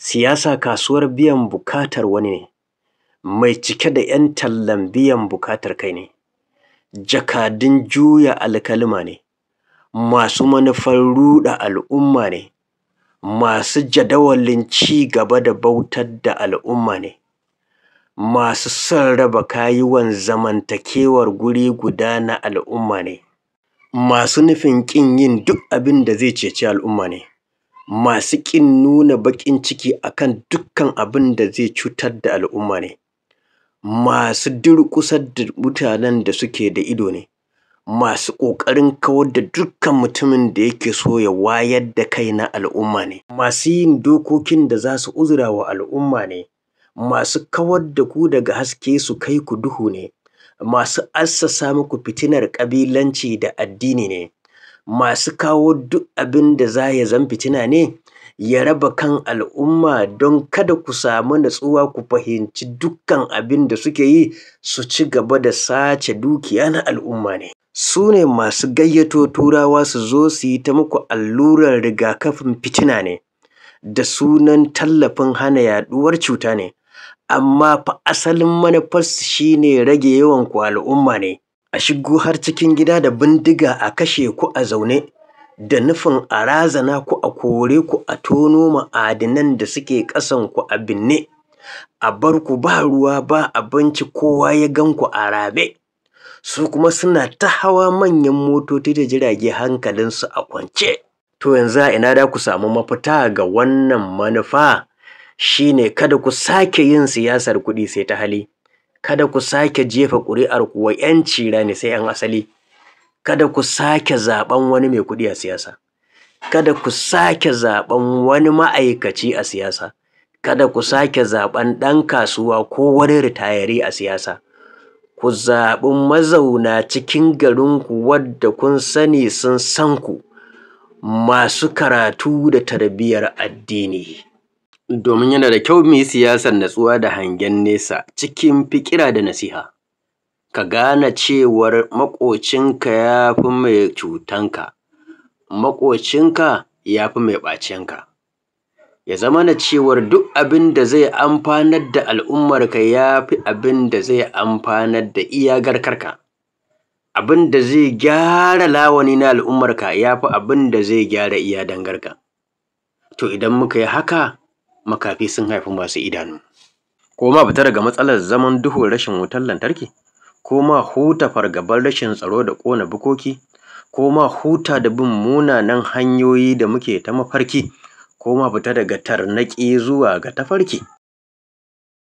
Siyasa kasuwar biyan buƙatar wani ne, mai cike da ‘yan tallan biyan buƙatar kai ne, jakadun juya alkalima ne, masu manufar ruɗa al'umma ne, masu jadawalin ci gaba da bautar da al'umma ne, masu son raba kayuwan zamantakewar guri guda na al'umma ne, masu nufin ƙin yin duk abin da zai ceci al'umma ne, masu ƙin nuna baƙin ciki a kan dukkan abin da zai cutar da al'umma ne, masu durƙusar da mutanen da suke da ido ne, masu ƙoƙarin kawar da dukkan mutumin da yake so ya wayar da kai na al'umma ne, masu yin dokokin da za su uzura wa al'umma ne, masu kawar da ku daga haske su kai ku duhu ne, masu assasa muku fitinar ƙabilanci da addini ne, masu kawo duk abin da za ya zam fitina ne, ya raba kan al'umma don kada ku samu natsuwa ku fahimci dukkan abin da suke yi, su ci gaba da sace dukiya na al'umma ne. Su ne masu gayyato Turawa su zo su yi ta muku allurar rigakafin fitina ne, da sunan tallafin hana yaɗuwar cuta ne, amma fa asalin manufarsu shi ne rage yawanku al'umma ne, a shigo har cikin gida da bindiga a kashe ku a zaune, da nufin a razana ku, a kore ku, a tono ma'adinan da suke ƙasanku a binne, a bar ku ba ruwa ba abinci, kowa ya gan ku a rame. Su kuma suna ta hawa manyan motoci da jirage hankalinsu a kwance. To yanzu a ina za ku samu mafita ga wannan manufa? Shi ne kada ku sake yin siyasar kuɗi sai ta hali, kada ku sake jefa ƙuri'arku wa ‘yanci rani sai ‘yan asali, kada ku sake zaɓen wani mai kuɗi a siyasa, kada ku sake zaɓen wani ma'aikaci a siyasa, kada ku sake zaɓen ɗan kasuwa ko wani ritayari a siyasa. Ku zaɓi mazauna cikin garinku wadda kun sani sun san ku, masu karatu da tarbiyyar addini. Domin yana da kyau mu yi siyasar natsuwa da hangen nesa cikin fikira da nasiha. Ka gane cewar maƙocinka ya fi mai cutanka, maƙocinka ya fi mai ɓacenka. Ya zamana cewar duk abin da zai amfanar da al'ummarka ya fi abin da zai amfanar da iya garkarka. Abin da zai gyara lawani na al'ummarka ya fi abin da zai gyara iya dangarka. To idan muka yi haka, makafi sun haifi masu idanu. Ko ma fita daga matsalar zaman duhun rashin wutar lantarki, ko ma huta fargabar rashin tsaro da ƙona bukoki, ko ma huta da bin munanan hanyoyi da muke ta mafarki, ko ma fita daga tarnaƙi zuwa ga tafarki.